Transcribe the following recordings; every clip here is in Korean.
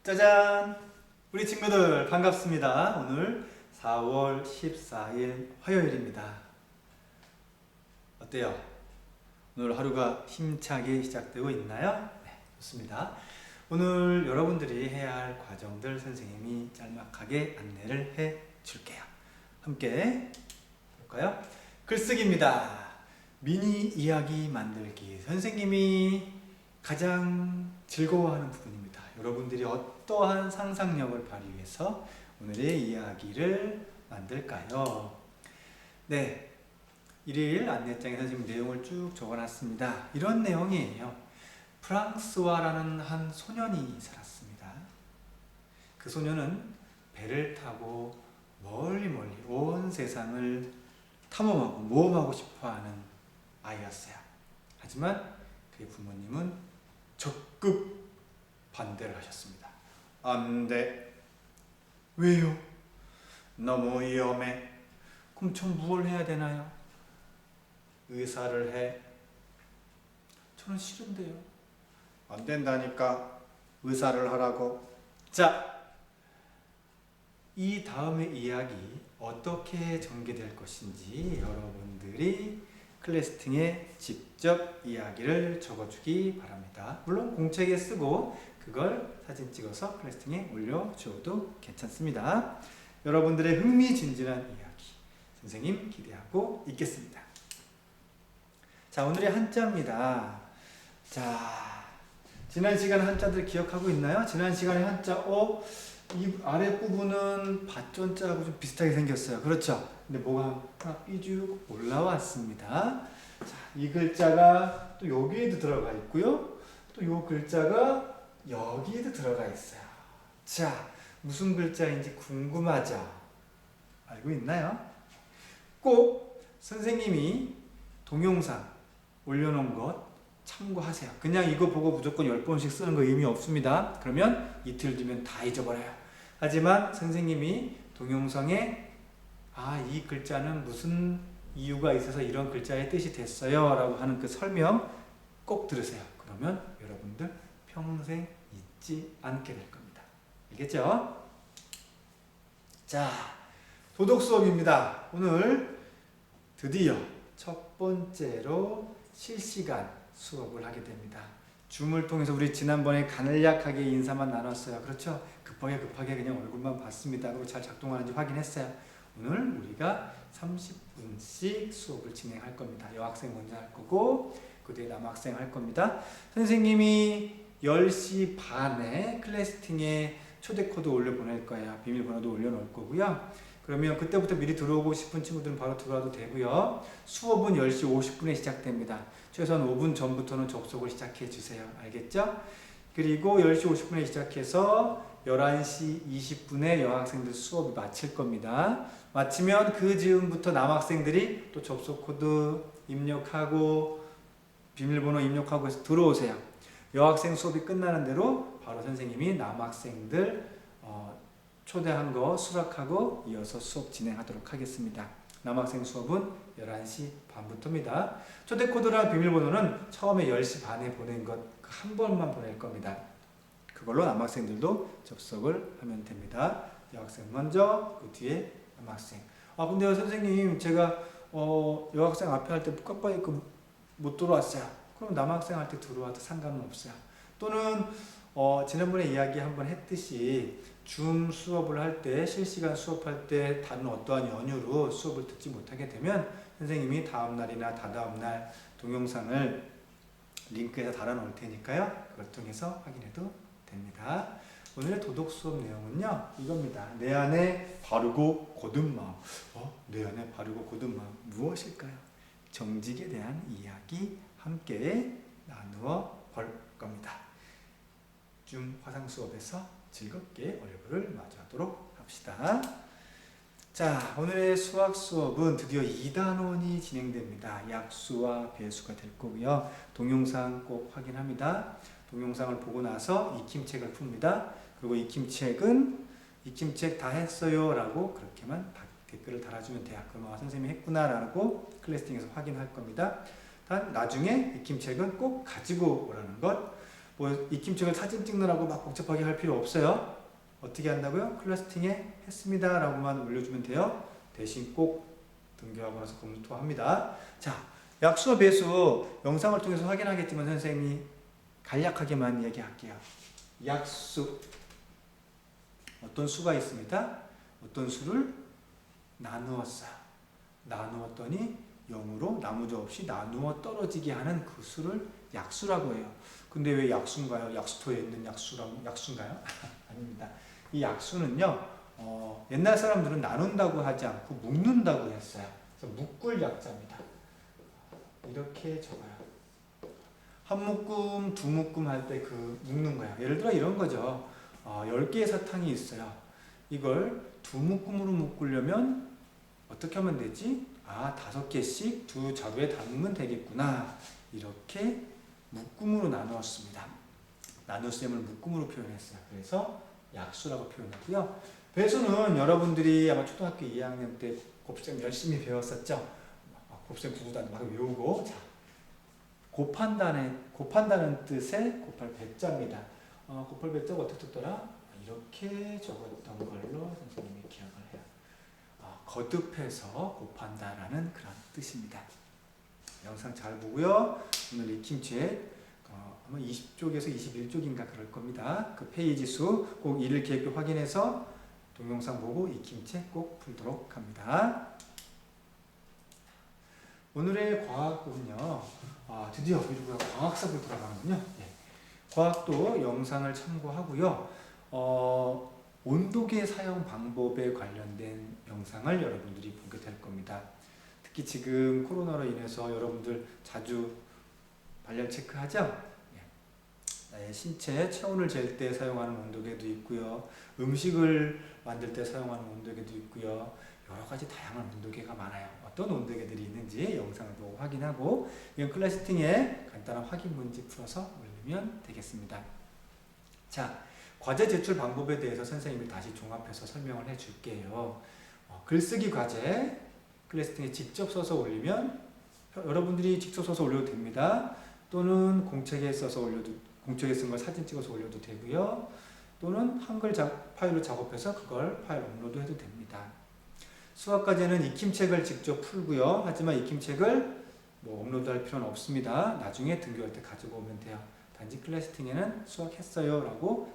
짜잔! 우리 친구들 반갑습니다. 오늘 4월 14일 화요일입니다. 어때요? 오늘 하루가 힘차게 시작되고 있나요? 네, 좋습니다. 오늘 여러분들이 해야 할 과정들 선생님이 짤막하게 안내를 해 줄게요. 함께 볼까요? 글쓰기입니다. 미니 이야기 만들기. 선생님이 가장 즐거워하는 부분입니다. 여러분들이 어떠한 상상력을 발휘해서 오늘의 이야기를 만들까요? 네, 일일 안내장에 선생님 내용을 쭉 적어놨습니다. 이런 내용이에요. 프랑스와라는 한 소년이 살았습니다. 그 소년은 배를 타고 멀리 온 세상을 탐험하고 모험하고 싶어하는 아이였어요. 하지만 그의 부모님은 적극 반대를 하셨습니다. 안 돼. 왜요? 너무 위험해. 그럼 전 무엇을 해야 되나요? 의사를 해. 저는 싫은데요. 안 된다니까. 의사를 하라고. 자, 이 다음의 이야기 어떻게 전개될 것인지 여러분들이 클래스팅에 직접 이야기를 적어주기 바랍니다. 물론 공책에 쓰고 그걸 사진 찍어서 클래스팅에 올려주어도 괜찮습니다. 여러분들의 흥미진진한 이야기 선생님 기대하고 있겠습니다. 자, 오늘의 한자입니다. 자, 지난 시간 한자들 기억하고 있나요? 지난 시간에 한자 이 아랫부분은 밭전자하고 좀 비슷하게 생겼어요. 그렇죠? 근데 뭐가 하나 삐죽 올라왔습니다. 자, 이 글자가 또 여기에도 들어가 있고요. 또 이 글자가 여기에도 들어가 있어요. 자, 무슨 글자인지 궁금하죠? 알고 있나요? 꼭 선생님이 동영상 올려놓은 것 참고하세요. 그냥 이거 보고 무조건 10번씩 쓰는 거 의미 없습니다. 그러면 이틀 뒤면 다 잊어버려요. 하지만 선생님이 동영상에 이 글자는 무슨 이유가 있어서 이런 글자의 뜻이 됐어요 라고 하는 그 설명 꼭 들으세요. 그러면 여러분들 평생 잊지 않게 될 겁니다. 알겠죠? 자, 도덕 수업입니다. 오늘 드디어 첫 번째로 실시간 수업을 하게 됩니다. 줌을 통해서 우리 지난번에 간략하게 인사만 나눴어요. 그렇죠? 급하게 그냥 얼굴만 봤습니다. 그리고 잘 작동하는지 확인했어요. 오늘 우리가 30분씩 수업을 진행할 겁니다. 여학생 먼저 할 거고 그 뒤에 남학생 할 겁니다. 선생님이 10시 반에 클래스팅에 초대 코드 올려보낼 거예요. 비밀번호도 올려놓을 거고요. 그러면 그때부터 미리 들어오고 싶은 친구들은 바로 들어와도 되고요. 수업은 10시 50분에 시작됩니다. 최소한 5분 전부터는 접속을 시작해 주세요. 알겠죠? 그리고 10시 50분에 시작해서 11시 20분에 여학생들 수업을 마칠 겁니다. 마치면 그 즈음부터 남학생들이 또 접속 코드 입력하고 비밀번호 입력하고 해서 들어오세요. 여학생 수업이 끝나는 대로 바로 선생님이 남학생들 초대한 거 수락하고 이어서 수업 진행하도록 하겠습니다. 남학생 수업은 11시 반부터입니다. 초대 코드랑 비밀번호는 처음에 10시 반에 보낸 것 한 번만 보낼 겁니다. 그걸로 남학생들도 접속을 하면 됩니다. 여학생 먼저, 그 뒤에 남학생. 근데 선생님 제가 여학생 앞에 할 때 깜빡이 못 들어왔어요. 그럼 남학생 할 때 들어와도 상관은 없어요. 또는 지난번에 이야기 한번 했듯이 줌 수업을 할 때, 실시간 수업할 때 다른 어떠한 연유로 수업을 듣지 못하게 되면 선생님이 다음날이나 다다음날 동영상을 링크에서 달아놓을 테니까요. 그걸 통해서 확인해도 됩니다. 오늘의 도덕 수업 내용은요, 이겁니다. 내 안에 바르고 곧은 마음. 내 안에 바르고 곧은 마음 무엇일까요? 정직에 대한 이야기 함께 나누어 볼 겁니다. 줌 화상 수업에서 즐겁게 얼굴을 마주하도록 합시다. 자, 오늘의 수학 수업은 드디어 2단원이 진행됩니다. 약수와 배수가 될 거고요. 동영상 꼭 확인합니다. 동영상을 보고 나서 익힘책을 풉니다. 그리고 익힘책 다 했어요 라고 그렇게만 댓글을 달아주면 돼요. 그럼 선생님이 했구나 라고 클래스팅에서 확인할 겁니다. 단 나중에 익힘책은 꼭 가지고 오라는 것. 뭐 익힘책을 사진 찍느라고 막 복잡하게 할 필요 없어요. 어떻게 한다고요? 클래스팅에 했습니다 라고만 올려주면 돼요. 대신 꼭 등교하고 나서 검토합니다. 자, 약수와 배수 영상을 통해서 확인하겠지만 선생님이 간략하게만 얘기할게요. 약수, 어떤 수가 있습니다. 어떤 수를 나누었어요. 나누었더니 0으로 나머지 없이 나누어 떨어지게 하는 그 수를 약수라고 해요. 근데 왜 약수인가요? 약수토에 있는 약수인가요? 아닙니다. 이 약수는요, 옛날 사람들은 나눈다고 하지 않고 묶는다고 했어요. 그래서 묶을 약자입니다. 이렇게 적어요. 한 묶음, 두 묶음 할 때 그 묶는 거예요. 예를 들어 이런 거죠. 10개의 사탕이 있어요. 이걸 두 묶음으로 묶으려면 어떻게 하면 되지? 5개씩 두 자루에 담으면 되겠구나. 이렇게 묶음으로 나누었습니다. 나눗셈을 묶음으로 표현했어요. 그래서 약수라고 표현하고요. 배수는 여러분들이 아마 초등학교 2학년 때 곱셈 열심히 배웠었죠? 곱셈 구구단 막 외우고, 자, 곱한다는 뜻의 곱할 배자입니다. 곱할 배자가 어떻게 썼더라? 이렇게 적었던 걸로 선생님이 기억을 해요. 거듭해서 곱한다라는 그런 뜻입니다. 영상 잘 보고요. 오늘 익힘책 아마 20쪽에서 21쪽인가 그럴 겁니다. 그 페이지 수 꼭 일일 계획표 확인해서 동영상 보고 익힘책 꼭 풀도록 합니다. 오늘의 과학은요. 드디어 우리가 과학사로 돌아가는군요. 네. 과학도 영상을 참고하고요. 온도계 사용 방법에 관련된 영상을 여러분들이 보게 될 겁니다. 특히 지금 코로나로 인해서 여러분들 자주 발열 체크하죠? 나의 신체 체온을 잴 때 사용하는 온도계도 있고요. 음식을 만들 때 사용하는 온도계도 있고요. 여러 가지 다양한 온도계가 많아요. 어떤 온도계들이 있는지 영상을 보고 확인하고 이건 클래스팅에 간단한 확인 문제 풀어서 올리면 되겠습니다. 자, 과제 제출 방법에 대해서 선생님이 다시 종합해서 설명을 해 줄게요. 글쓰기 과제 클래스팅에 직접 써서 올리면 여러분들이 직접 써서 올려도 됩니다. 또는 공책에 써서 공책에 쓴 걸 사진 찍어서 올려도 되고요. 또는 한글 파일로 작업해서 그걸 파일 업로드해도 됩니다. 수학 과제는 익힘책을 직접 풀고요. 하지만 익힘책을 업로드할 필요는 없습니다. 나중에 등교할 때 가지고 오면 돼요. 단지 클래스팅에는 수학했어요 라고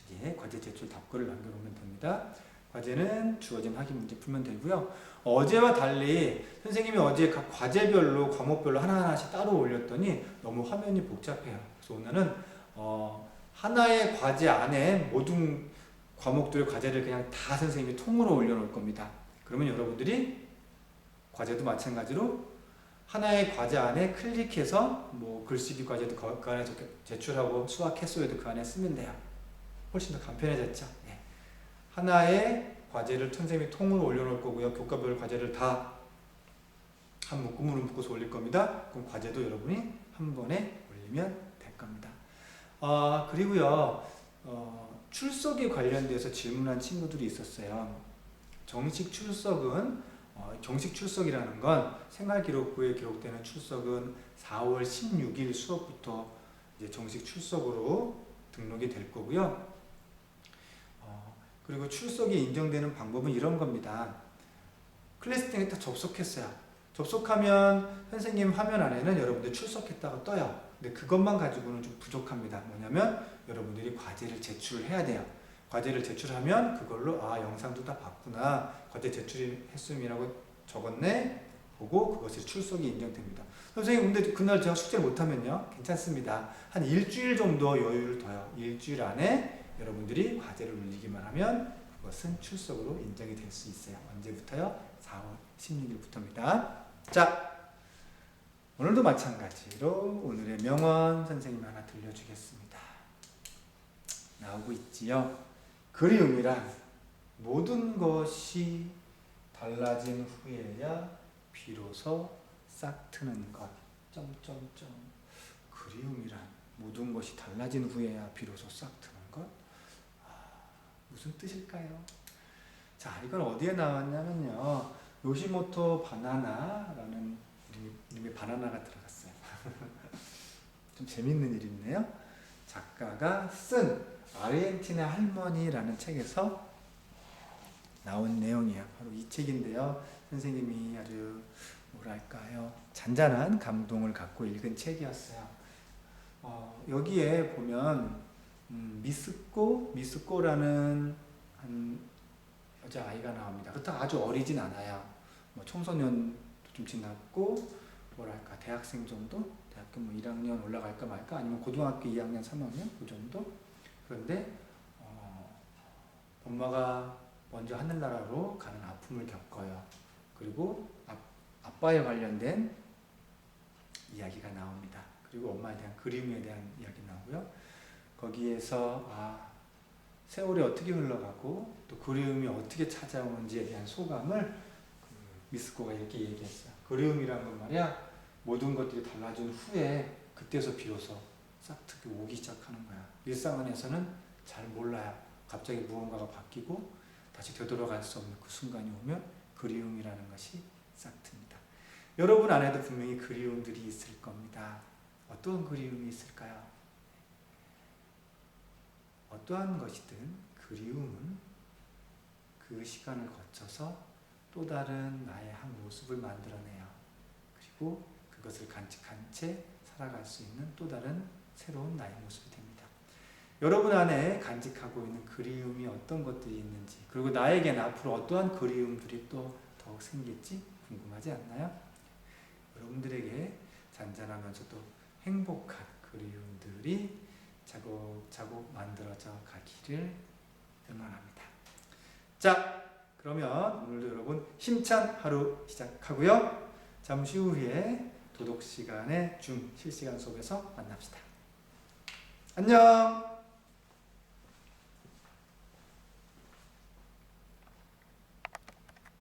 이제 과제 제출 답글을 남겨놓으면 됩니다. 과제는 주어진 확인 문제 풀면 되고요. 어제와 달리 선생님이 어제 각 과제별로 과목별로 하나하나씩 따로 올렸더니 너무 화면이 복잡해요. 그래서 오늘은 하나의 과제 안에 모든 과목들의 과제를 그냥 다 선생님이 통으로 올려놓을 겁니다. 그러면 여러분들이 과제도 마찬가지로 하나의 과제 안에 클릭해서 글쓰기 과제도 그 안에 제출하고 수학 해소에도 그 안에 쓰면 돼요. 훨씬 더 간편해졌죠. 네. 하나의 과제를 선생님이 통으로 올려놓을 거고요. 교과별 과제를 다 한 묶음으로 묶어서 올릴 겁니다. 그럼 과제도 여러분이 한 번에 올리면 될 겁니다. 그리고요. 출석에 관련돼서 질문한 친구들이 있었어요. 정식 출석은 정식 출석이라는 건 생활기록부에 기록되는 출석은 4월 16일 수업부터 이제 정식 출석으로 등록이 될 거고요. 그리고 출석이 인정되는 방법은 이런 겁니다. 클래스팅에 딱 접속했어요. 접속하면 선생님 화면 안에는 여러분들 출석했다고 떠요. 근데 그것만 가지고는 좀 부족합니다. 뭐냐면 여러분들이 과제를 제출해야 돼요. 과제를 제출하면 그걸로 영상도 다 봤구나. 과제 제출했음이라고 적었네. 보고 그것이 출석이 인정됩니다. 선생님 근데 그날 제가 숙제를 못하면요? 괜찮습니다. 한 일주일 정도 여유를 둬요. 일주일 안에 여러분들이 과제를 올리기만 하면 그것은 출석으로 인정이 될 수 있어요. 언제부터요? 4월 16일부터입니다. 자, 오늘도 마찬가지로 오늘의 명언 선생님이 하나 들려주겠습니다. 나오고 있지요. 그리움이란 모든 것이 달라진 후에야 비로소 싹트는 것. 그리움이란 모든 것이 달라진 후에야 비로소 싹트는 것. 무슨 뜻일까요? 자, 이건 어디에 나왔냐면요. 요시모토 바나나라는 이름의 바나나가 들어갔어요. 좀 재밌는 일이 있네요. 작가가 쓴 아르헨티나 할머니라는 책에서 나온 내용이에요. 바로 이 책인데요. 선생님이 아주 뭐랄까요, 잔잔한 감동을 갖고 읽은 책이었어요. 여기에 보면 미스코라는 한 여자아이가 나옵니다. 그렇다고 아주 어리진 않아요. 뭐 청소년도 좀 지났고 뭐랄까 대학생 정도? 대학교 뭐 1학년 올라갈까 말까? 아니면 고등학교 2학년 3학년? 그 정도? 그런데 엄마가 먼저 하늘나라로 가는 아픔을 겪어요. 그리고 아빠에 관련된 이야기가 나옵니다. 그리고 엄마에 대한 그리움에 대한 이야기 나오고요. 거기에서 세월이 어떻게 흘러가고 또 그리움이 어떻게 찾아오는지에 대한 소감을 미스코가 이렇게 얘기했어요. 그리움이란 건 말이야, 모든 것들이 달라진 후에 그때서 비로소 싹트게 오기 시작하는 거야. 일상 안에서는 잘 몰라요. 갑자기 무언가가 바뀌고 다시 되돌아갈 수 없는 그 순간이 오면 그리움이라는 것이 싹틉니다. 여러분 안에도 분명히 그리움들이 있을 겁니다. 어떤 그리움이 있을까요? 어떠한 것이든 그리움은 그 시간을 거쳐서 또 다른 나의 한 모습을 만들어내요. 그리고 그것을 간직한 채 살아갈 수 있는 또 다른 새로운 나의 모습이 됩니다. 여러분 안에 간직하고 있는 그리움이 어떤 것들이 있는지, 그리고 나에게는 앞으로 어떠한 그리움들이 또 더욱 생길지 궁금하지 않나요? 여러분들에게 잔잔하면서도 행복한 그리움들이 차곡차곡 만들어져 가기를 응원합니다. 자, 그러면 오늘도 여러분 힘찬 하루 시작하고요. 잠시 후에 도덕 시간의 줌 실시간 수업에서 만납시다. 안녕!